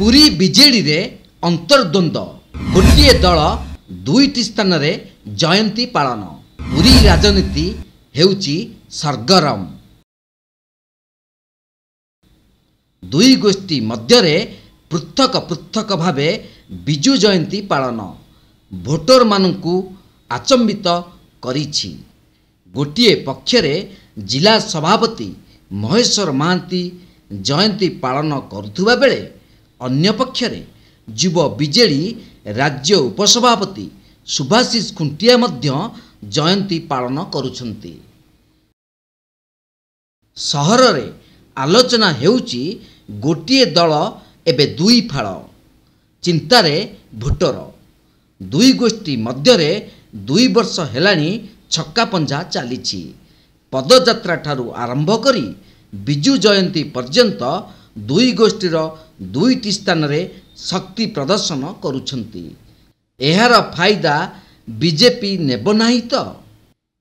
Puri BJD रे अंतर्द्वंद्व गोटे दल दुईटी स्थान रे जयंती पालन पुरी राजनीति हेउची सरगरम दुई गोष्ठी मध्य पृथक पृथक भावे बिजु जयंती पालन भोटर मानकु आचंबित करिछि। गोटिए पक्षरे जिला सभापति महेश्वर महांती जयंती पालन करुथुबा बेले अन्य पक्षरे युव बीजेडी राज्य उपसभापति सुभाषिष खुंटिया मध्य जयंती पालन करुछंती। सहर रे आलोचना हेउची गोटिए दल एबे दुई फाळ चिंतारे भोटर दुई गोष्ठी मध्यरे 2 वर्ष हेलानी छक्का पंजा चालिछि। पदयात्रा ठारू आरंभ करी बिजु जयंती पर्यंत दुई गोष्ठीर दुईटी स्थान रे शक्ति प्रदर्शन करुछंती। एहार फायदा बीजेपी नेब नाही तो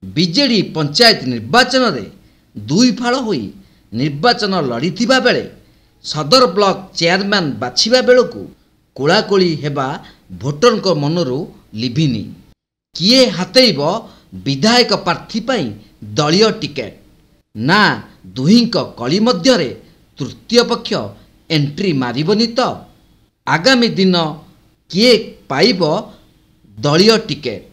बीजेडी पंचायत निर्वाचन रे दुई फाळ होई निर्वाचन लड़िथिबा बेले सदर ब्लॉक चेयरमैन बाछिबा बेलकु कोलाकोली हेबा भोटर मनरू लिभिनी किए हातेइब विधायक प्रार्थी पाई दलीय टिकेट ना दुहींक कली मध्यरे तृतीय पक्ष एंट्री मारिबनी तो आगामी दिन किए पाइब दलीय टिकेट